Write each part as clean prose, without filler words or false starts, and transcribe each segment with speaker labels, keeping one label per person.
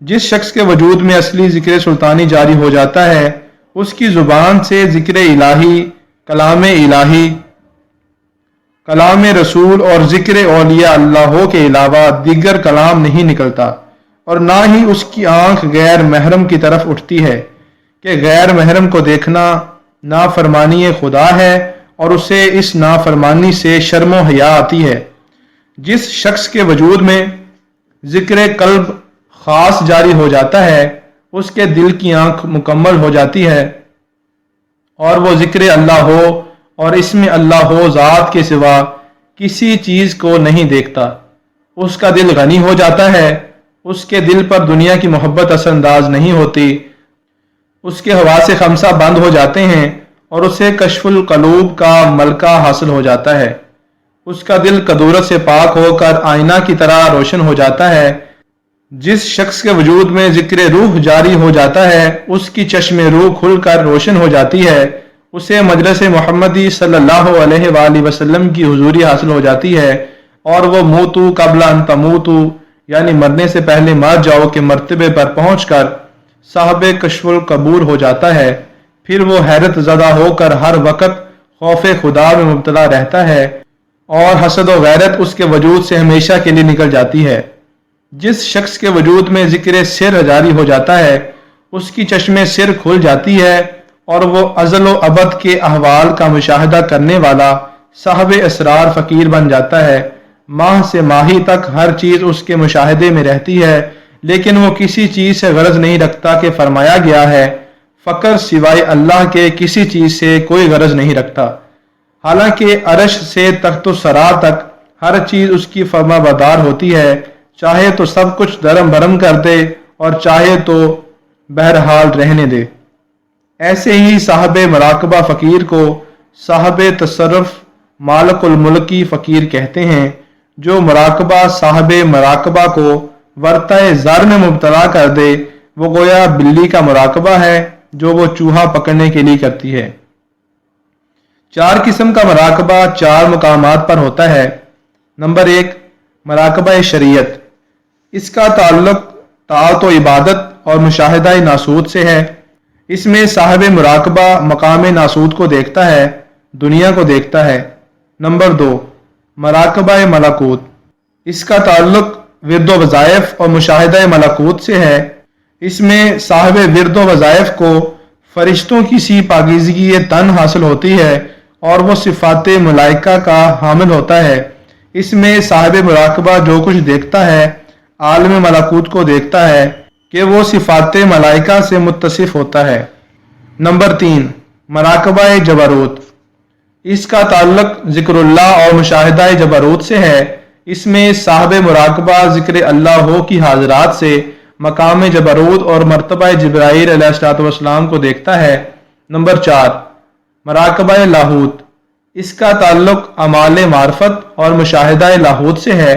Speaker 1: جس شخص کے وجود میں اصلی ذکر سلطانی جاری ہو جاتا ہے اس کی زبان سے ذکر الہی، الہی، کلام رسول اور ذکر اولیاء اللہ کے علاوہ دیگر کلام نہیں نکلتا، اور نہ ہی اس کی آنکھ غیر محرم کی طرف اٹھتی ہے کہ غیر محرم کو دیکھنا نافرمانی خدا ہے اور اسے اس نافرمانی سے شرم و حیا آتی ہے۔ جس شخص کے وجود میں ذکر قلب خاص جاری ہو جاتا ہے اس کے دل کی آنکھ مکمل ہو جاتی ہے اور وہ ذکر اللہ ہو اور اس میں اللہ ہو ذات کے سوا کسی چیز کو نہیں دیکھتا۔ اس کا دل غنی ہو جاتا ہے، اس کے دل پر دنیا کی محبت اثر انداز نہیں ہوتی، اس کے حواس خمسہ بند ہو جاتے ہیں اور اسے کشف القلوب کا ملکہ حاصل ہو جاتا ہے۔ اس کا دل کدورت سے پاک ہو کر آئینہ کی طرح روشن ہو جاتا ہے۔ جس شخص کے وجود میں ذکر روح جاری ہو جاتا ہے اس کی چشم روح کھل کر روشن ہو جاتی ہے، اسے مجلس محمدی صلی اللہ علیہ وآلہ وسلم کی حضوری حاصل ہو جاتی ہے اور وہ موتو قبل ان تموتو یعنی مرنے سے پہلے مر جاؤ کے مرتبے پر پہنچ کر صاحب کشف القبول ہو جاتا ہے۔ پھر وہ حیرت زدہ ہو کر ہر وقت خوف خدا میں مبتلا رہتا ہے اور حسد و غیرت اس کے وجود سے ہمیشہ کے لیے نکل جاتی ہے۔ جس شخص کے وجود میں ذکر سر جاری ہو جاتا ہے اس کی چشم سر کھل جاتی ہے اور وہ ازل و ابد کے احوال کا مشاہدہ کرنے والا صاحب اسرار فقیر بن جاتا ہے۔ ماہ سے ماہی تک ہر چیز اس کے مشاہدے میں رہتی ہے لیکن وہ کسی چیز سے غرض نہیں رکھتا کہ فرمایا گیا ہے فقر سوائے اللہ کے کسی چیز سے کوئی غرض نہیں رکھتا۔ حالانکہ عرش سے تخت و سرا تک ہر چیز اس کی فرما بردار ہوتی ہے، چاہے تو سب کچھ درم برم کر دے اور چاہے تو بہرحال رہنے دے۔ ایسے ہی صاحب مراقبہ فقیر کو صاحب تصرف مالک الملکی فقیر کہتے ہیں۔ جو مراقبہ صاحب مراقبہ کو ورطہ زر میں مبتلا کر دے وہ گویا بلی کا مراقبہ ہے جو وہ چوہا پکڑنے کے لیے کرتی ہے۔ 4 قسم کا مراقبہ 4 مقامات پر ہوتا ہے۔ نمبر 1، مراقبہ شریعت۔ اس کا تعلق طاعت و عبادت اور مشاہدہ ناسوت سے ہے۔ اس میں صاحب مراقبہ مقام ناسوت کو دیکھتا ہے، دنیا کو دیکھتا ہے۔ نمبر 2، مراقبہ ملکوت۔ اس کا تعلق ورد و وظائف اور مشاہدہ ملکوت سے ہے۔ اس میں صاحب ورد و وظائف کو فرشتوں کی سی پاکیزگی تن حاصل ہوتی ہے اور وہ صفات ملائکہ کا حامل ہوتا ہے۔ اس میں صاحب مراقبہ جو کچھ دیکھتا ہے عالم ملکوت کو دیکھتا ہے کہ وہ صفات ملائکہ سے متصف ہوتا ہے۔ نمبر 3، مراقبہ جبروت۔ اس کا تعلق ذکر اللہ اور مشاہدہ جبروت سے ہے۔ اس میں صاحب مراقبہ ذکر اللہ ہو کی حاضرات سے مقام جبروت اور مرتبہ جبرائیل علیہ السلام کو دیکھتا ہے۔ نمبر 4، مراقبہ لاہوت۔ اس کا تعلق اعمال معرفت اور مشاہدہ لاہوت سے ہے۔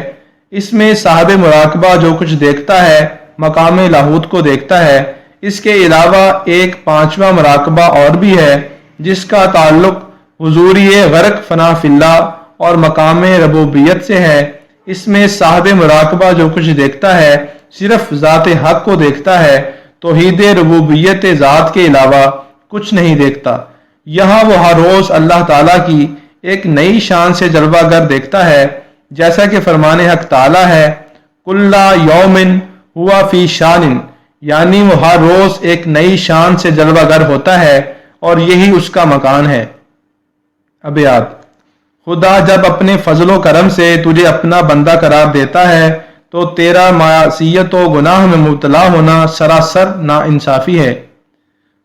Speaker 1: اس میں صاحب مراقبہ جو کچھ دیکھتا ہے مقام لاہوت کو دیکھتا ہے۔ اس کے علاوہ ایک 5واں مراقبہ اور بھی ہے جس کا تعلق حضوری غرق فنا فی اللہ اور مقام ربوبیت سے ہے۔ اس میں صاحب مراقبہ جو کچھ دیکھتا ہے صرف ذات حق کو دیکھتا ہے، توحید ربوبیت ذات کے علاوہ کچھ نہیں دیکھتا۔ یہاں وہ ہر روز اللہ تعالیٰ کی ایک نئی شان سے جلوہ گر دیکھتا ہے، جیسا کہ فرمان حق تعالیٰ ہے کل یوم ہوا فی شان، یعنی وہ ہر روز ایک نئی شان سے جلوہ گر ہوتا ہے اور یہی اس کا مکان ہے۔ ابیات۔ خدا جب اپنے فضل و کرم سے تجھے اپنا بندہ قرار دیتا ہے تو تیرا معصیت و گناہ میں مبتلا ہونا سراسر ناانصافی ہے۔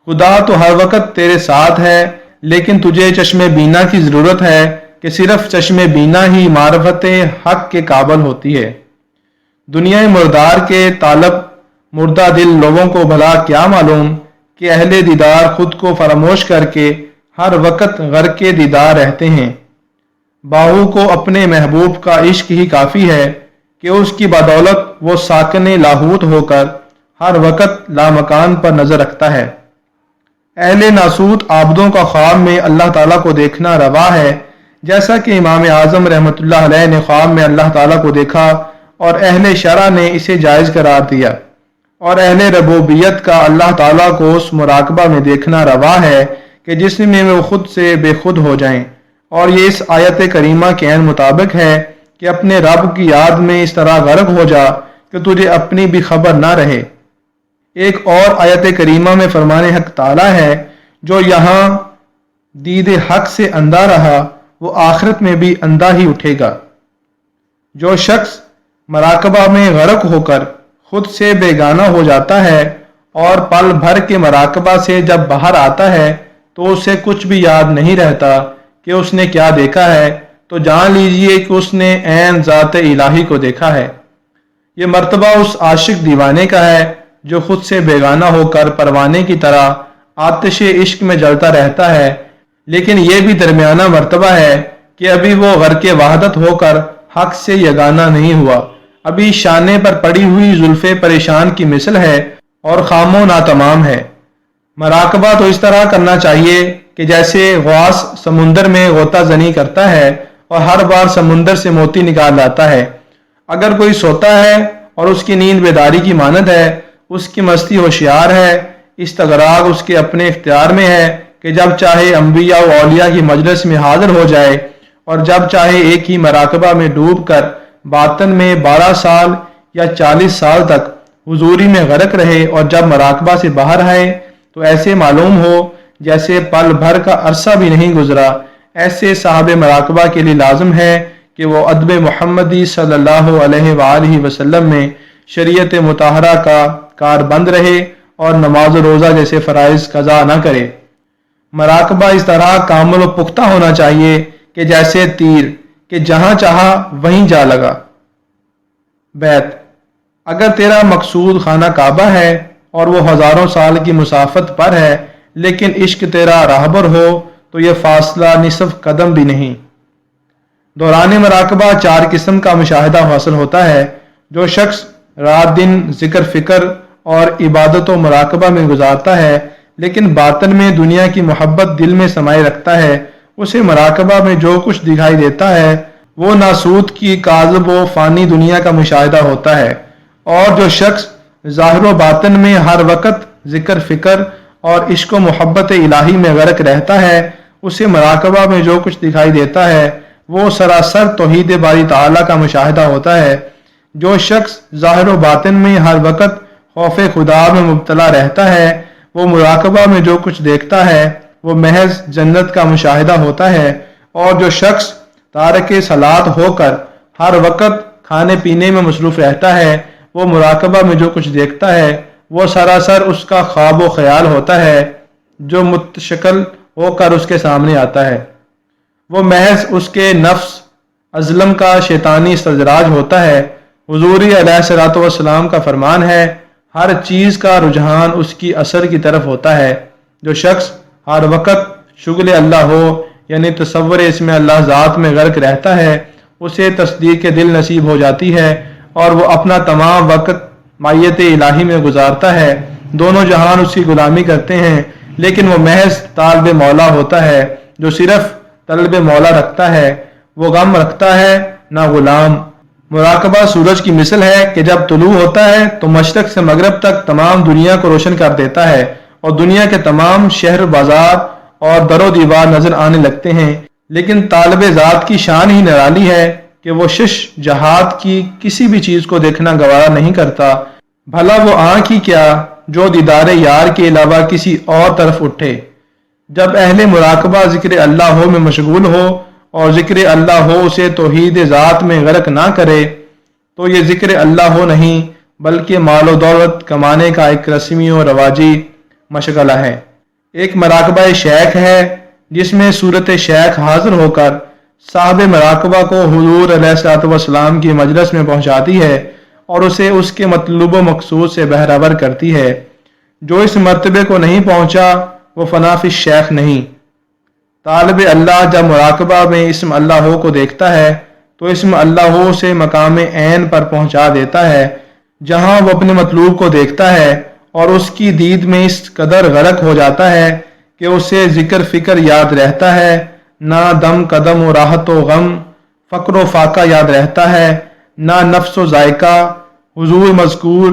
Speaker 1: خدا تو ہر وقت تیرے ساتھ ہے لیکن تجھے چشم بینا کی ضرورت ہے کہ صرف چشم بینا ہی معرفت حق کے قابل ہوتی ہے۔ دنیا مردار کے طالب مردہ دل لوگوں کو بھلا کیا معلوم کہ اہل دیدار خود کو فراموش کر کے ہر وقت غرق دیدار رہتے ہیں۔ باہو کو اپنے محبوب کا عشق ہی کافی ہے کہ اس کی بدولت وہ ساکن لاہوت ہو کر ہر وقت لامکان پر نظر رکھتا ہے۔ اہل ناسوت عابدوں کا خواب میں اللہ تعالیٰ کو دیکھنا روا ہے، جیسا کہ امام اعظم رحمۃ اللہ علیہ نے خواب میں اللہ تعالیٰ کو دیکھا اور اہل شرع نے اسے جائز قرار دیا۔ اور اہل ربوبیت کا اللہ تعالیٰ کو اس مراقبہ میں دیکھنا روا ہے کہ جس میں وہ خود سے بے خود ہو جائیں، اور یہ اس آیت کریمہ کے عین مطابق ہے کہ اپنے رب کی یاد میں اس طرح غرق ہو جا کہ تجھے اپنی بھی خبر نہ رہے۔ ایک اور آیت کریمہ میں فرمان حق تعالیٰ ہے، جو یہاں دید حق سے اندھا رہا وہ آخرت میں بھی اندھا ہی اٹھے گا۔ جو شخص مراقبہ میں غرق ہو کر خود سے بیگانہ ہو جاتا ہے اور پل بھر کے مراقبہ سے جب باہر آتا ہے تو اسے کچھ بھی یاد نہیں رہتا کہ اس نے کیا دیکھا ہے، تو جان لیجئے کہ اس نے عین ذات الہی کو دیکھا ہے۔ یہ مرتبہ اس عاشق دیوانے کا ہے جو خود سے بیگانہ ہو کر پروانے کی طرح آتش عشق میں جلتا رہتا ہے، لیکن یہ بھی درمیانہ مرتبہ ہے کہ ابھی وہ غرق وحدت ہو کر حق سے یگانہ نہیں ہوا، ابھی شانے پر پڑی ہوئی زلفیں پریشان کی مثل ہے اور خام و ناتمام ہے۔ مراقبہ تو اس طرح کرنا چاہیے کہ جیسے غواص سمندر میں غوطہ زنی کرتا ہے اور ہر بار سمندر سے موتی نکال لاتا ہے۔ اگر کوئی سوتا ہے اور اس کی نیند بیداری کی مانند ہے، اس کی مستی ہوشیار ہے، استغراق اس کے اپنے اختیار میں ہے کہ جب چاہے انبیاء و اولیاء کی مجلس میں حاضر ہو جائے اور جب چاہے ایک ہی مراقبہ میں ڈوب کر باطن میں 12 سال یا 40 سال تک حضوری میں غرق رہے، اور جب مراقبہ سے باہر آئے تو ایسے معلوم ہو جیسے پل بھر کا عرصہ بھی نہیں گزرا۔ ایسے صاحب مراقبہ کے لیے لازم ہے کہ وہ ادب محمدی صلی اللہ علیہ وآلہ وسلم میں شریعت مطہرہ کا کار بند رہے اور نماز و روزہ جیسے فرائض قضا نہ کرے۔ مراقبہ اس طرح کامل و پختہ ہونا چاہیے کہ جیسے تیر کہ جہاں چاہا وہیں جا لگا۔ بیت: اگر تیرا مقصود خانہ کعبہ ہے اور وہ ہزاروں سال کی مسافت پر ہے، لیکن عشق تیرا راہبر ہو تو یہ فاصلہ نصف قدم بھی نہیں۔ دوران مراقبہ 4 قسم کا مشاہدہ حاصل ہوتا ہے۔ جو شخص رات دن ذکر فکر اور عبادت و مراقبہ میں گزارتا ہے لیکن باطن میں دنیا کی محبت دل میں سمائے رکھتا ہے، اسے مراقبہ میں جو کچھ دکھائی دیتا ہے وہ ناسوت کی کاذب و فانی دنیا کا مشاہدہ ہوتا ہے۔ اور جو شخص ظاہر و باطن میں ہر وقت ذکر فکر اور عشق و محبت الہی میں غرق رہتا ہے، اسے مراقبہ میں جو کچھ دکھائی دیتا ہے وہ سراسر توحید باری تعالیٰ کا مشاہدہ ہوتا ہے۔ جو شخص ظاہر و باطن میں ہر وقت خوف خدا میں مبتلا رہتا ہے، وہ مراقبہ میں جو کچھ دیکھتا ہے وہ محض جنت کا مشاہدہ ہوتا ہے۔ اور جو شخص تارک صلاۃ ہو کر ہر وقت کھانے پینے میں مصروف رہتا ہے، وہ مراقبہ میں جو کچھ دیکھتا ہے وہ سراسر اس کا خواب و خیال ہوتا ہے جو متشکل ہو کر اس کے سامنے آتا ہے۔ وہ محض اس کے نفس ازلم کا شیطانی استدراج ہوتا ہے۔ حضور علیہ الصلوۃ والسلام کا فرمان ہے، ہر چیز کا رجحان اس کی اثر کی طرف ہوتا ہے۔ جو شخص ہر وقت شغل اللہ ہو یعنی تصور اسم اللہ ذات میں غرق رہتا ہے، اسے تصدیق دل نصیب ہو جاتی ہے اور وہ اپنا تمام وقت معیت الہی میں گزارتا ہے۔ دونوں جہان اس کی غلامی کرتے ہیں، لیکن وہ محض طالب مولا ہوتا ہے۔ جو صرف طلب مولا رکھتا ہے وہ غم رکھتا ہے نہ غلام۔ مراقبہ سورج کی مثل ہے کہ جب طلوع ہوتا ہے تو مشرق سے مغرب تک تمام دنیا کو روشن کر دیتا ہے اور دنیا کے تمام شہر بازار اور در و دیوار نظر آنے لگتے ہیں، لیکن طالب ذات کی شان ہی نرالی ہے کہ وہ شش جہات کی کسی بھی چیز کو دیکھنا گوارا نہیں کرتا۔ بھلا وہ آنکھ ہی کیا جو دیدار یار کے علاوہ کسی اور طرف اٹھے۔ جب اہل مراقبہ ذکر اللہ ہو میں مشغول ہو اور ذکر اللہ ہو اسے توحید ذات میں غرق نہ کرے تو یہ ذکر اللہ ہو نہیں بلکہ مال و دولت کمانے کا ایک رسمی و رواجی مشغلہ ہے۔ ایک مراقبہ شیخ ہے جس میں صورت شیخ حاضر ہو کر صاحب مراقبہ کو حضور علیہ الصلوۃ والسلام کی مجلس میں پہنچاتی ہے اور اسے اس کے مطلوب و مقصود سے بہرور کرتی ہے۔ جو اس مرتبے کو نہیں پہنچا وہ فنافی شیخ نہیں۔ طالب اللہ جب مراقبہ میں اسم اللہ کو دیکھتا ہے تو اسم اللہ سے مقام عین پر پہنچا دیتا ہے، جہاں وہ اپنے مطلوب کو دیکھتا ہے اور اس کی دید میں اس قدر غرق ہو جاتا ہے کہ اسے ذکر فکر یاد رہتا ہے، نہ دم قدم و راحت و غم، فقر و فاقہ یاد رہتا ہے، نہ نفس و ذائقہ، حضور مذکور،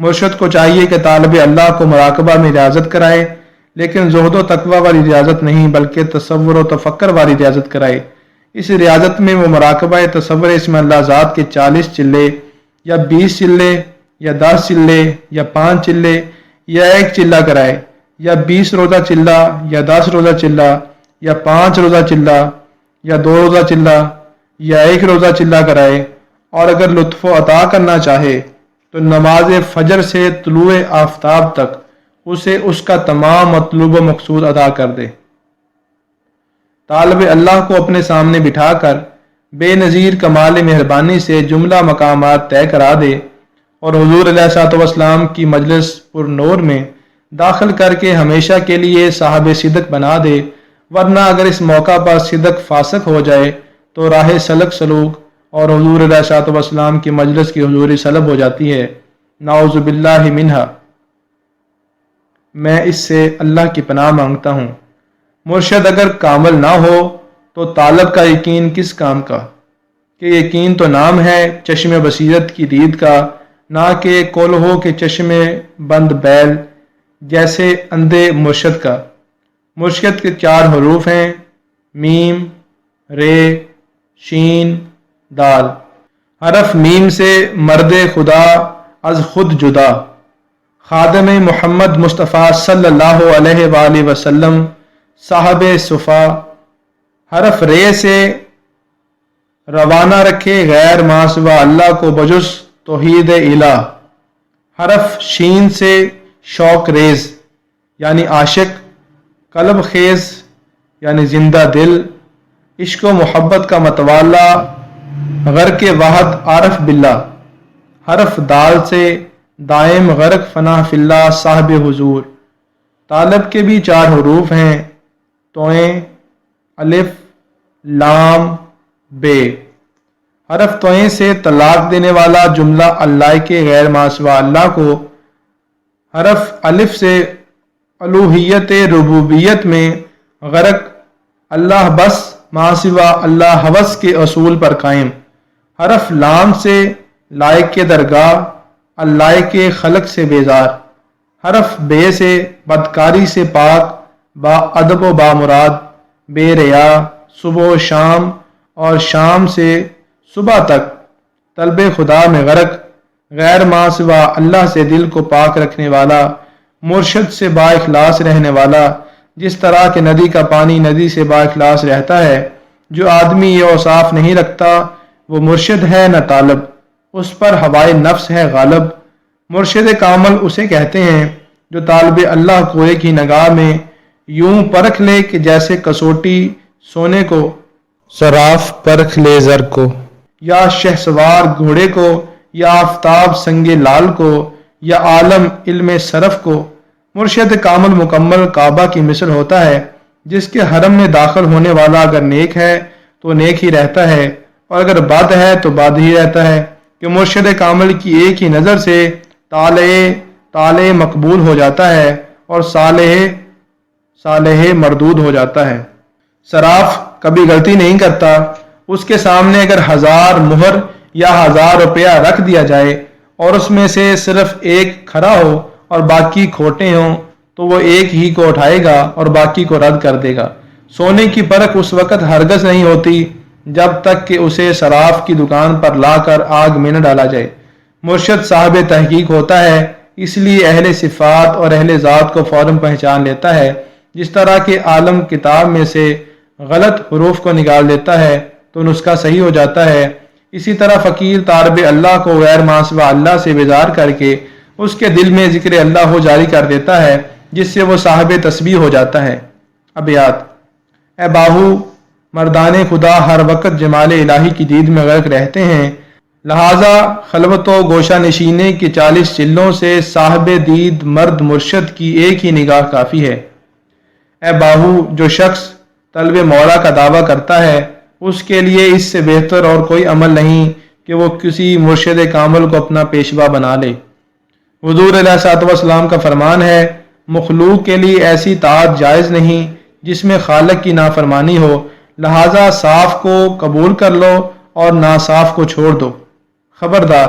Speaker 1: مرشد کو چاہیے کہ طالب اللہ کو مراقبہ میں ریاضت کرائے، لیکن زہد و تقوی والی ریاضت نہیں بلکہ تصور و تفکر والی ریاضت کرائے۔ اس ریاضت میں وہ مراقبہ تصور اسم اللہ ذات کے 40 چلے یا 20 چلے یا 10 چلے یا 5 چلے یا 1 چلہ کرائے، یا 20 روزہ چلہ یا 10 روزہ چلہ یا 5 روزہ چلہ یا 2 روزہ چلہ یا 1 روزہ چلہ کرائے، اور اگر لطف و عطا کرنا چاہے تو نماز فجر سے طلوع آفتاب تک اسے اس کا تمام مطلوب و مقصود ادا کر دے۔ طالب اللہ کو اپنے سامنے بٹھا کر بے نظیر کمال مہربانی سے جملہ مقامات طے کرا دے اور حضور علیہ الصلوۃ والسلام کی مجلس پر نور میں داخل کر کے ہمیشہ کے لیے صاحب صدق بنا دے، ورنہ اگر اس موقع پر صدق فاسق ہو جائے تو راہ سلک سلوک اور حضور علیہ الصلوۃ والسلام کی مجلس کی حضوری سلب ہو جاتی ہے، نعوذ باللہ منہا۔ میں اس سے اللہ کی پناہ مانگتا ہوں۔ مرشد اگر کامل نہ ہو تو طالب کا یقین کس کام کا، کہ یقین تو نام ہے چشم بصیرت کی دید کا، نہ کہ کولہو کے چشم بند بیل جیسے اندھے مرشد کا۔ مرشد کے 4 حروف ہیں، میم، رے، شین، دال۔ حرف میم سے مرد خدا از خود جدا، خادم محمد مصطفیٰ صلی اللہ علیہ وآلہ وسلم صاحب صفا۔ حرف رے سے روانہ رکھے غیر ما سوا اللہ کو بجز توحید الہ۔ حرف شین سے شوق ریز یعنی عاشق، قلب خیز یعنی زندہ دل، عشق و محبت کا متوالا، غرق وحد عارف باللہ۔ حرف دال سے دائم غرق فنا فی اللہ صاحب حضور۔ طالب کے بھی 4 حروف ہیں، توئیں، الف، لام، بے۔ حرف توئیں سے طلاق دینے والا جملہ اللہ کے غیر ما سوا اللہ کو۔ حرف الف سے الوہیت ربوبیت میں غرق، اللہ بس ما سوا اللہ حوث کے اصول پر قائم۔ حرف لام سے لائق کے درگاہ، اللہ کے خلق سے بیزار۔ حرف بے سے بدکاری سے پاک، با ادب و با مراد، بے ریا، صبح و شام اور شام سے صبح تک طلب خدا میں غرق، غیر ما سوا اللہ سے دل کو پاک رکھنے والا، مرشد سے با اخلاص رہنے والا، جس طرح کہ ندی کا پانی ندی سے با اخلاص رہتا ہے۔ جو آدمی یہ اوصاف نہیں رکھتا وہ مرشد ہے نہ طالب، اس پر ہوائے نفس ہے غالب۔ مرشد کامل اسے کہتے ہیں جو طالب اللہ کو ایک ہی نگاہ میں یوں پرکھ لے کہ جیسے کسوٹی سونے کو صراف پرکھ لے زر کو، یا شہسوار گھوڑے کو، یا آفتاب سنگ لال کو، یا عالم علم صرف کو۔ مرشد کامل مکمل کعبہ کی مثل ہوتا ہے، جس کے حرم میں داخل ہونے والا اگر نیک ہے تو نیک ہی رہتا ہے، اور اگر بد ہے تو بد ہی رہتا ہے، کہ مرشد کامل کی ایک ہی نظر سے طالع مقبول ہو جاتا ہے اور صالح مردود ہو جاتا ہے۔ صراف کبھی غلطی نہیں کرتا، اس کے سامنے اگر 1000 مہر یا 1000 روپیہ رکھ دیا جائے اور اس میں سے صرف ایک کھرا ہو اور باقی کھوٹے ہوں تو وہ ایک ہی کو اٹھائے گا اور باقی کو رد کر دے گا۔ سونے کی پرکھ اس وقت ہرگز نہیں ہوتی جب تک کہ اسے صراف کی دکان پر لا کر آگ میں نہ ڈالا جائے۔ مرشد صاحب تحقیق ہوتا ہے، اس لیے اہل صفات اور اہل ذات کو فوراً پہچان لیتا ہے۔ جس طرح کہ عالم کتاب میں سے غلط حروف کو نکال دیتا ہے تو نسخہ صحیح ہو جاتا ہے، اسی طرح فقیر طالب اللہ کو غیر ما سوا اللہ سے بیزار کر کے اس کے دل میں ذکر اللہ ہو جاری کر دیتا ہے، جس سے وہ صاحب تسبیح ہو جاتا ہے۔ ابیات: اے باہو مردان خدا ہر وقت جمال الہی کی دید میں غرق رہتے ہیں، لہذا خلوت و گوشہ نشینے کے 40 چلوں سے صاحب دید مرد مرشد کی ایک ہی نگاہ کافی ہے۔ اے باہو جو شخص طلب مولا کا دعویٰ کرتا ہے اس کے لیے اس سے بہتر اور کوئی عمل نہیں کہ وہ کسی مرشد کامل کو اپنا پیشوا بنا لے۔ حضور علیہ الصلوۃ والسلام کا فرمان ہے، مخلوق کے لیے ایسی طاعت جائز نہیں جس میں خالق کی نافرمانی ہو، لہذا صاف کو قبول کر لو اور ناصاف کو چھوڑ دو۔ خبردار،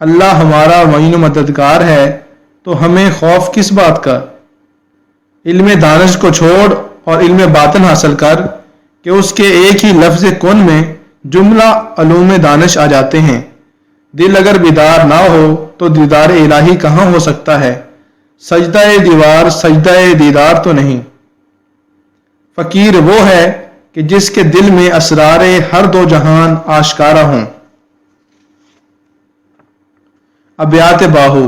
Speaker 1: اللہ ہمارا معین و مددگار ہے تو ہمیں خوف کس بات کا؟ علم دانش کو چھوڑ اور علم باطن حاصل کر کہ اس کے ایک ہی لفظ کن میں جملہ علوم دانش آ جاتے ہیں۔ دل اگر بیدار نہ ہو تو دیدار الہی کہاں ہو سکتا ہے؟ سجدہ دیوار سجدہ دیدار تو نہیں۔ فقیر وہ ہے کہ جس کے دل میں اسرار ہر دو جہان آشکارا ہوں۔ ابیات باہو۔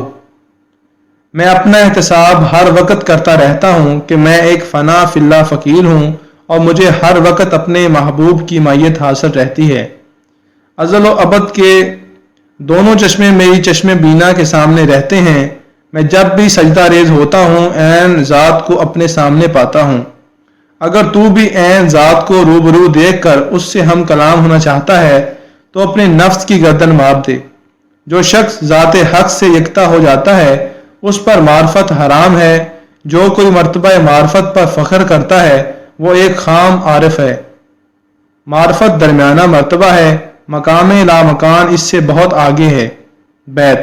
Speaker 1: میں اپنا احتساب ہر وقت کرتا رہتا ہوں کہ میں ایک فنا فی اللہ فقیر ہوں اور مجھے ہر وقت اپنے محبوب کی معیت حاصل رہتی ہے۔ ازل و ابد کے دونوں چشمے میری چشم بینا کے سامنے رہتے ہیں۔ میں جب بھی سجدہ ریز ہوتا ہوں عین ذات کو اپنے سامنے پاتا ہوں۔ اگر تو بھی عین ذات کو روبرو دیکھ کر اس سے ہم کلام ہونا چاہتا ہے تو اپنے نفس کی گردن مار دے۔ جو شخص ذات حق سے یکتا ہو جاتا ہے اس پر معرفت حرام ہے۔ جو کوئی مرتبہ معرفت پر فخر کرتا ہے وہ ایک خام عارف ہے۔ معرفت درمیانہ مرتبہ ہے، مقام لا مکان اس سے بہت آگے ہے۔ بیت۔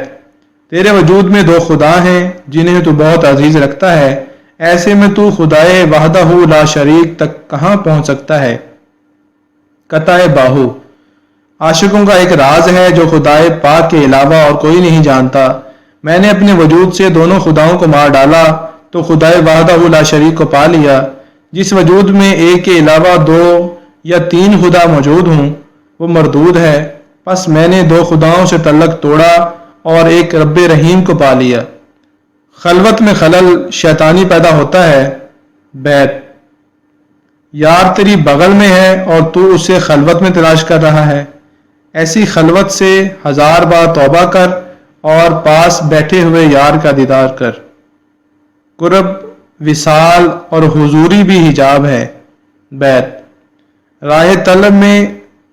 Speaker 1: تیرے وجود میں دو خدا ہیں جنہیں تو بہت عزیز رکھتا ہے، ایسے میں تو خدائے وحدہ لا شریک تک کہاں پہنچ سکتا ہے؟ قطع باہو۔ عاشقوں کا ایک راز ہے جو خدائے پاک کے علاوہ اور کوئی نہیں جانتا۔ میں نے اپنے وجود سے دونوں خداؤں کو مار ڈالا تو خدائے وحدہ لا شریک کو پا لیا۔ جس وجود میں ایک کے علاوہ دو یا تین خدا موجود ہوں وہ مردود ہے، پس میں نے دو خداؤں سے تعلق توڑا اور ایک رب رحیم کو پا لیا۔ خلوت میں خلل شیطانی پیدا ہوتا ہے۔ بیت۔ یار تیری بغل میں ہے اور تو اسے خلوت میں تلاش کر رہا ہے۔ ایسی خلوت سے 1000 بار توبہ کر اور پاس بیٹھے ہوئے یار کا دیدار کر۔ قرب، وصال اور حضوری بھی حجاب ہے۔ بیت۔ راہ طلب میں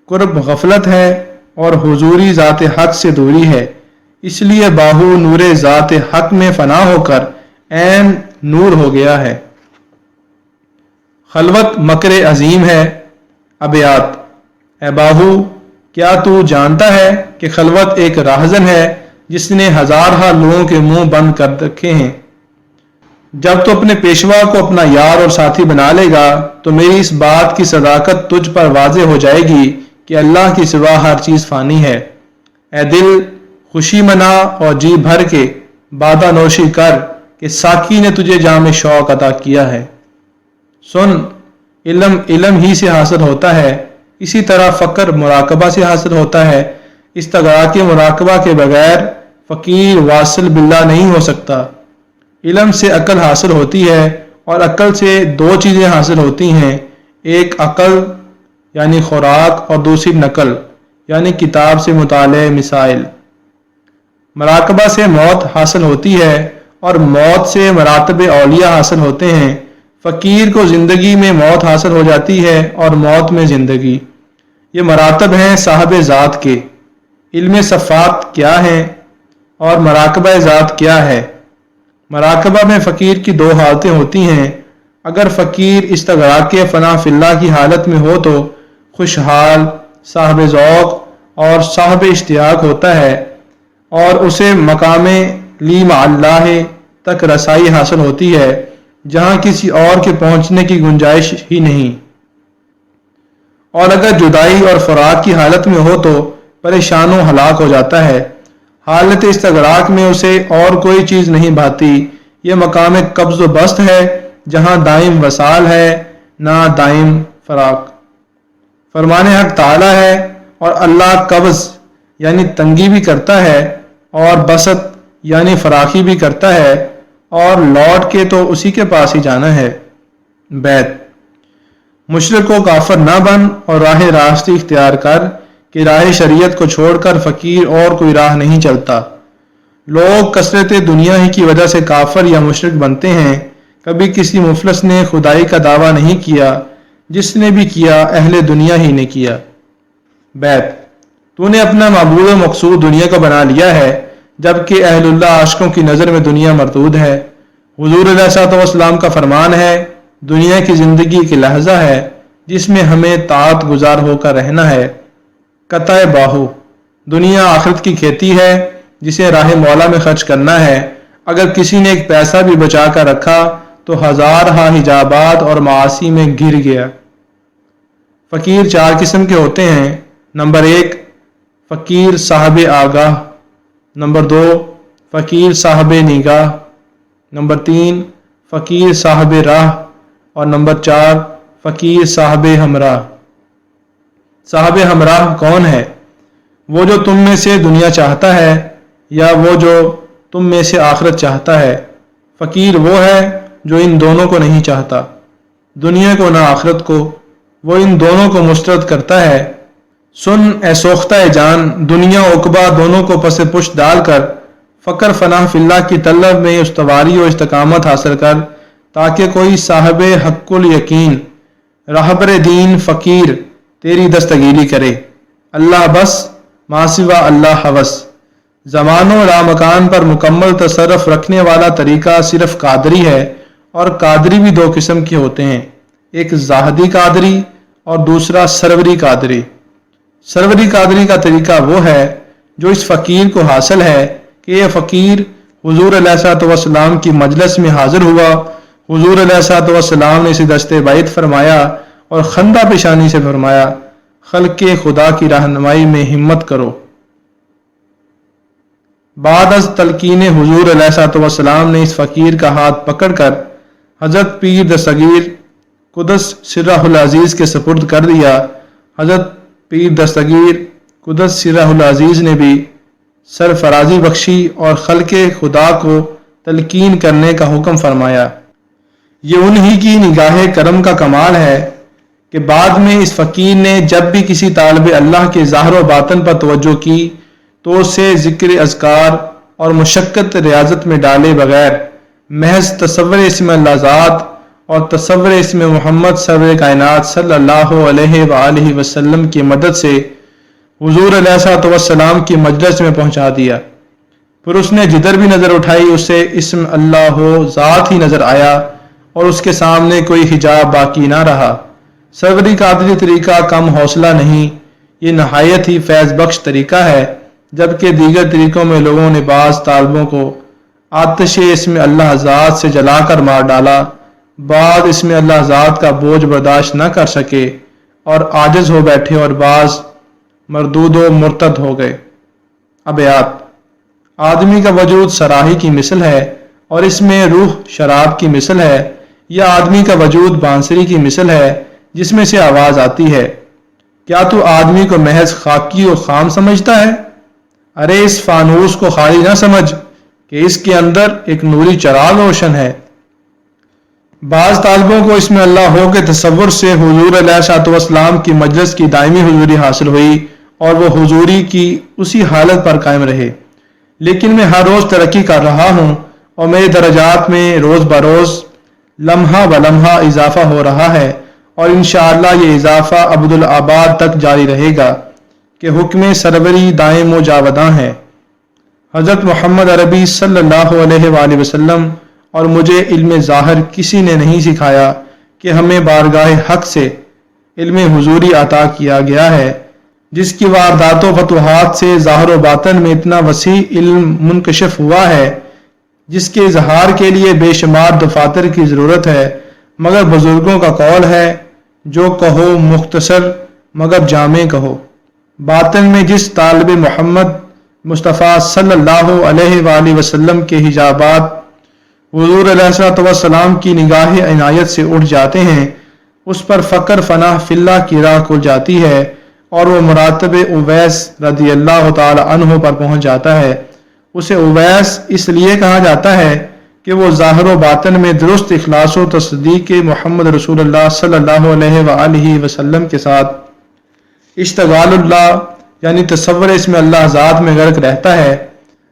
Speaker 1: قرب غفلت ہے اور حضوری ذات حق سے دوری ہے، اس لیے باہو نور ذات حق میں فنا ہو کر عین نور ہو گیا ہے۔ خلوت مکر عظیم ہے۔ ابیات۔ اے باہو، کیا تو جانتا ہے کہ خلوت ایک راہزن ہے جس نے ہزارہ لوگوں کے منہ بند کر رکھے ہیں؟ جب تو اپنے پیشوا کو اپنا یار اور ساتھی بنا لے گا تو میری اس بات کی صداقت تجھ پر واضح ہو جائے گی کہ اللہ کی سوا ہر چیز فانی ہے۔ اے دل، خوشی منا اور جی بھر کے بادہ نوشی کر کہ ساقی نے تجھے جام شوق عطا کیا ہے۔ سن، علم علم ہی سے حاصل ہوتا ہے، اسی طرح فقر مراقبہ سے حاصل ہوتا ہے۔ استغراق مراقبہ کے بغیر فقیر واصل باللہ نہیں ہو سکتا۔ علم سے عقل حاصل ہوتی ہے اور عقل سے دو چیزیں حاصل ہوتی ہیں، ایک عقل یعنی خوراک اور دوسری نقل یعنی کتاب سے مطالعہ مسائل۔ مراقبہ سے موت حاصل ہوتی ہے اور موت سے مراتب اولیاء حاصل ہوتے ہیں۔ فقیر کو زندگی میں موت حاصل ہو جاتی ہے اور موت میں زندگی۔ یہ مراتب ہیں صاحب ذات کے۔ علم صفات کیا ہے اور مراقبہ ذات کیا ہے؟ مراقبہ میں فقیر کی دو حالتیں ہوتی ہیں۔ اگر فقیر استغراق فنا فی اللہ کی حالت میں ہو تو خوشحال، صاحب ذوق اور صاحب اشتیاق ہوتا ہے اور اسے مقام لی مع اللہ تک رسائی حاصل ہوتی ہے جہاں کسی اور کے پہنچنے کی گنجائش ہی نہیں۔ اور اگر جدائی اور فراق کی حالت میں ہو تو پریشان و ہلاک ہو جاتا ہے۔ حالت استغراق میں اسے اور کوئی چیز نہیں بھاتی۔ یہ مقام قبض و بسط ہے جہاں دائم وصال ہے نہ دائم فراق۔ فرمان حق تعالی ہے اور اللہ قبض یعنی تنگی بھی کرتا ہے اور بسط یعنی فراخی بھی کرتا ہے، اور لوٹ کے تو اسی کے پاس ہی جانا ہے۔ بیت۔ مشرک و کافر نہ بن اور راہ راستی اختیار کر کہ راہ شریعت کو چھوڑ کر فقیر اور کوئی راہ نہیں چلتا۔ لوگ کثرت دنیا ہی کی وجہ سے کافر یا مشرک بنتے ہیں۔ کبھی کسی مفلس نے خدائی کا دعویٰ نہیں کیا، جس نے بھی کیا اہل دنیا ہی نے کیا۔ بیت۔ تو نے اپنا معبود و مقصود دنیا کو بنا لیا ہے جبکہ اہل اللہ عاشقوں کی نظر میں دنیا مردود ہے۔ حضور علیہ الصلوۃ والسلام کا فرمان ہے، دنیا کی زندگی ایک لحظہ ہے جس میں ہمیں طاعت گزار ہو کر رہنا ہے۔ قطع باہو۔ دنیا آخرت کی کھیتی ہے جسے راہ مولا میں خرچ کرنا ہے۔ اگر کسی نے ایک پیسہ بھی بچا کر رکھا تو ہزارہا حجابات اور معاصی میں گر گیا۔ فقیر 4 قسم کے ہوتے ہیں۔ نمبر 1 فقیر صاحب آگاہ، نمبر 2 فقیر صاحب نگاہ، نمبر 3 فقیر صاحب راہ، اور نمبر 4 فقیر صاحب ہمراہ۔ صاحب ہمراہ کون ہے؟ وہ جو تم میں سے دنیا چاہتا ہے یا وہ جو تم میں سے آخرت چاہتا ہے؟ فقیر وہ ہے جو ان دونوں کو نہیں چاہتا، دنیا کو نہ آخرت کو، وہ ان دونوں کو مسترد کرتا ہے۔ سن اے سوختہ جان، دنیا عقبہ دونوں کو پس پشت ڈال کر فقر فنا فی اللہ کی طلب میں استواری و استقامت حاصل کر، تاکہ کوئی صاحب حق الیقین راہبر دین فقیر تیری دستگیری کرے۔ اللہ بس ما سوا اللہ ہوس۔ زمان و لامکان پر مکمل تصرف رکھنے والا طریقہ صرف قادری ہے، اور قادری بھی 2 قسم کے ہوتے ہیں، ایک زاہدی قادری اور دوسرا سروری قادری۔ سروری قادری کا طریقہ وہ ہے جو اس فقیر کو حاصل ہے کہ یہ فقیر حضور علیہ الصلوۃ والسلام کی مجلس میں حاضر ہوا، حضور علیہ الصلوۃ والسلام نے اسے دست بیعت فرمایا اور خندہ پیشانی سے فرمایا، خلق خدا کی رہنمائی میں ہمت کرو۔ بعد از تلقین حضور علیہ الصلوۃ والسلام نے اس فقیر کا ہاتھ پکڑ کر حضرت پیر دستگیر قدس سرہ العزیز کے سپرد کر دیا۔ حضرت پیر دستگیر قدس سرہ العزیز نے بھی سرفرازی بخشی اور خلق خدا کو تلقین کرنے کا حکم فرمایا۔ یہ انہی کی نگاہ کرم کا کمال ہے کہ بعد میں اس فقیر نے جب بھی کسی طالب اللہ کے ظاہر و باطن پر توجہ کی تو اسے ذکر اذکار اور مشقت ریاضت میں ڈالے بغیر محض تصور اسم اللہ ذات اور تصور اسم محمد سرور کائنات صلی اللہ علیہ وآلہ وسلم کی مدد سے حضور علیہ الصلوۃ والسلام کی مجلس میں پہنچا دیا۔ پھر اس نے جدھر بھی نظر اٹھائی اسے اسم اللہ ذات ہی نظر آیا اور اس کے سامنے کوئی حجاب باقی نہ رہا۔ سروری قادری طریقہ کم حوصلہ نہیں، یہ نہایت ہی فیض بخش طریقہ ہے، جبکہ دیگر طریقوں میں لوگوں نے بعض طالبوں کو آتش اسم اللہ ذات سے جلا کر مار ڈالا، بعض اسم اللہ ذات کا بوجھ برداشت نہ کر سکے اور عاجز ہو بیٹھے، اور بعض مردود و مرتد ہو گئے۔ ابیات: آدمی کا وجود صراحی کی مثل ہے اور اس میں روح شراب کی مثل ہے، یا آدمی کا وجود بانسری کی مثل ہے جس میں سے آواز آتی ہے۔ کیا تو آدمی کو محض خاکی و خام سمجھتا ہے؟ ارے اس فانوس کو خالی نہ سمجھ کہ اس کے اندر ایک نوری چراغ روشن ہے۔ بعض طالبوں کو اس میں اللہ ہو کے تصور سے حضور علیہ الصلوۃ والسلام کی مجلس کی دائمی حضوری حاصل ہوئی اور وہ حضوری کی اسی حالت پر قائم رہے۔ لیکن میں ہر روز ترقی کر رہا ہوں اور میرے درجات میں روز بروز لمحہ بلمحہ اضافہ ہو رہا ہے، اور انشاءاللہ یہ اضافہ ابدالآباد تک جاری رہے گا کہ حکم سروری دائم و جاوداں ہے۔ حضرت محمد عربی صلی اللہ علیہ وآلہ وسلم اور مجھے علم ظاہر کسی نے نہیں سکھایا کہ ہمیں بارگاہ حق سے علم حضوری عطا کیا گیا ہے، جس کی واردات و فتوحات سے ظاہر و باطن میں اتنا وسیع علم منکشف ہوا ہے، جس کے اظہار کے لیے بے شمار دفاتر کی ضرورت ہے، مگر بزرگوں کا قول ہے جو کہو مختصر مگر جامع کہو۔ باطن میں جس طالب محمد مصطفیٰ صلی اللہ علیہ وآلہ وسلم کے حجابات حضور علیہ الصلوۃ والسلام کی نگاہ عنایت سے اٹھ جاتے ہیں، اس پر فقر فنا فی اللہ کی راہ کھل جاتی ہے اور وہ مراتب اویس رضی اللہ تعالی عنہ پر پہنچ جاتا ہے۔ اسے اویس اس لیے کہا جاتا ہے کہ وہ ظاہر و باطن میں درست اخلاص و تصدیق محمد رسول اللہ صلی اللہ علیہ وآلہ وسلم کے ساتھ اشتغال اللہ یعنی تصور اسم اللہ ذات میں غرق رہتا ہے۔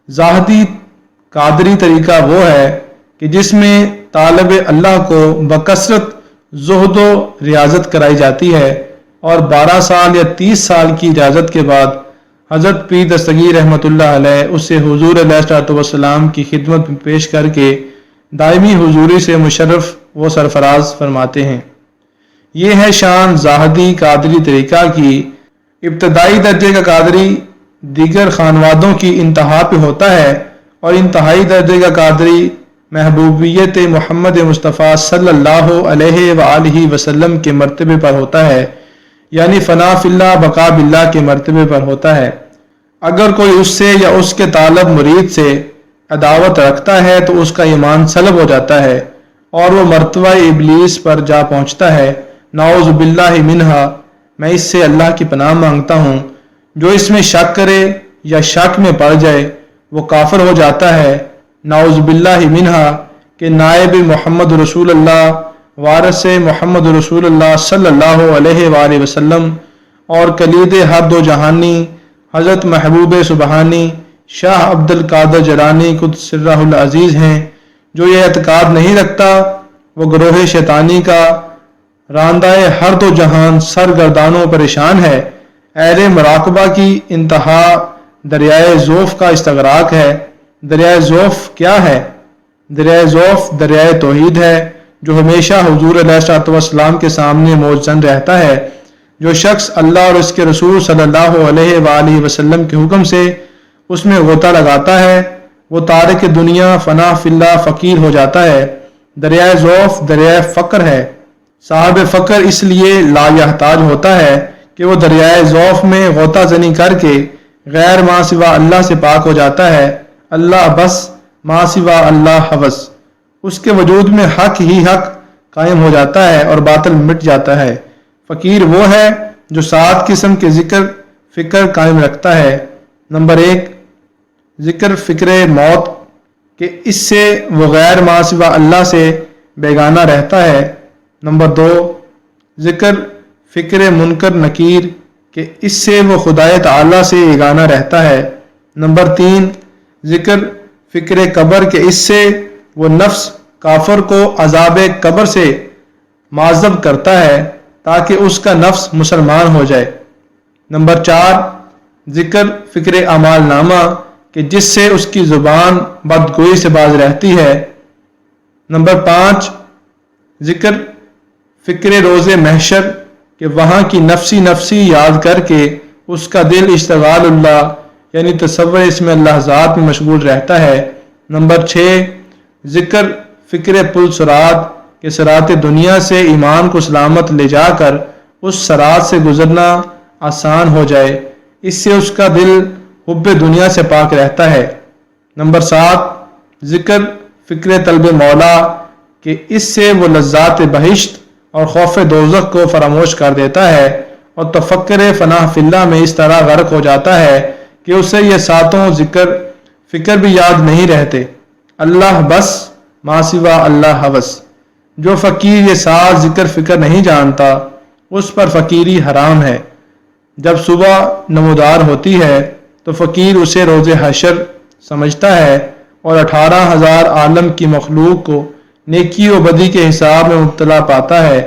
Speaker 1: زاہدی قادری طریقہ وہ ہے کہ جس میں طالب اللہ کو بکثرت زہد و ریاضت کرائی جاتی ہے، اور 12 سال یا 30 سال کی اجازت کے بعد حضرت پیر دستگیر رحمۃ اللہ علیہ اسے حضور علیہ الصلوۃ والسلام کی خدمت میں پیش کر کے دائمی حضوری سے مشرف و سرفراز فرماتے ہیں۔ یہ ہے شان زاہدی قادری طریقہ کی۔ ابتدائی درجے کا قادری دیگر خانوادوں کی انتہا پہ ہوتا ہے اور انتہائی درجے کا قادری محبوبیت محمد مصطفیٰ صلی اللہ علیہ وآلہ وسلم کے مرتبے پر ہوتا ہے، یعنی فنا فی اللہ بقا باللہ کے مرتبے پر ہوتا ہے۔ اگر کوئی اس سے یا اس کے طالب مرید سے عداوت رکھتا ہے تو اس کا ایمان سلب ہو جاتا ہے اور وہ مرتبہ ابلیس پر جا پہنچتا ہے، نعوذ باللہ منہا۔ میں اس سے اللہ کی پناہ مانگتا ہوں۔ جو اس میں شک کرے یا شک میں پڑ جائے وہ کافر ہو جاتا ہے، نعوذ باللہ منہا، کہ نائب محمد رسول اللہ، وارث محمد رسول اللہ صلی اللہ علیہ وآلہ وسلم اور کلید ہر دو جہانی حضرت محبوب سبحانی شاہ عبد القادر جیلانی قدس سرہ العزیز ہیں۔ جو یہ اعتقاد نہیں رکھتا وہ گروہ شیطانی کا راندہ ہر دو جہان سرگردان و پریشان ہے۔ اہل مراقبہ کی انتہا دریائے ذوف کا استغراق ہے۔ دریائے ذوف کیا ہے؟ دریائے ذوف دریائے توحید ہے جو ہمیشہ حضور علیہ الصلوۃ والسلام کے سامنے موزن رہتا ہے۔ جو شخص اللہ اور اس کے رسول صلی اللہ علیہ وآلہ وسلم کے حکم سے اس میں غوطہ لگاتا ہے وہ تارک دنیا فنا فی اللہ فقیر ہو جاتا ہے۔ دریائے ذوف دریائے فقر ہے۔ صاحب فقر اس لیے لا یحتاج ہوتا ہے کہ وہ دریائے ذوف میں غوطہ زنی کر کے غیر ما سوا اللہ سے پاک ہو جاتا ہے۔ اللہ بس، ما سوا اللہ حوث۔ اس کے وجود میں حق ہی حق قائم ہو جاتا ہے اور باطل مٹ جاتا ہے۔ فقیر وہ ہے جو 7 قسم کے ذکر فکر قائم رکھتا ہے۔ نمبر 1، ذکر فکر موت، کہ اس سے وہ غیر ما سوا اللہ سے بیگانہ رہتا ہے۔ نمبر 2، ذکر فکر منکر نکیر، کہ اس سے وہ خدائے تعالی سے یگانہ رہتا ہے۔ نمبر 3، ذکر فکر قبر، کہ اس سے وہ نفس کافر کو عذاب قبر سے معذب کرتا ہے تاکہ اس کا نفس مسلمان ہو جائے۔ نمبر 4، ذکر فکر اعمال نامہ، کہ جس سے اس کی زبان بدگوئی سے باز رہتی ہے۔ نمبر 5، ذکر فکر روز محشر، کہ وہاں کی نفسی نفسی یاد کر کے اس کا دل اشتغال اللہ یعنی تصور اس میں اللہ ذات میں مشغول رہتا ہے۔ نمبر 6، ذکر فکر پل صراط، کہ صراط دنیا سے ایمان کو سلامت لے جا کر اس صراط سے گزرنا آسان ہو جائے، اس سے اس کا دل حب دنیا سے پاک رہتا ہے۔ نمبر 7، ذکر فکر طلب مولا، کہ اس سے وہ لذات بہشت اور خوف دوزخ کو فراموش کر دیتا ہے اور تفکر فنا فی اللہ میں اس طرح غرق ہو جاتا ہے کہ اسے یہ 7 ذکر فکر بھی یاد نہیں رہتے۔ اللہ بس، ما سوا اللہ حوث۔ جو فقیر یہ 7 ذکر فکر نہیں جانتا اس پر فقیری حرام ہے۔ جب صبح نمودار ہوتی ہے تو فقیر اسے روز حشر سمجھتا ہے اور 18,000 عالم کی مخلوق کو نیکی و بدی کے حساب میں مبتلا پاتا ہے۔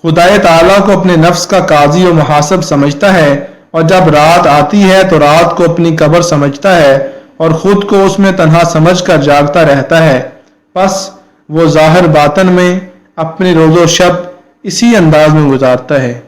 Speaker 1: خدائے تعالیٰ کو اپنے نفس کا قاضی و محاسب سمجھتا ہے اور جب رات آتی ہے تو رات کو اپنی قبر سمجھتا ہے اور خود کو اس میں تنہا سمجھ کر جاگتا رہتا ہے۔ پس وہ ظاہر باطن میں اپنی روز و شب اسی انداز میں گزارتا ہے۔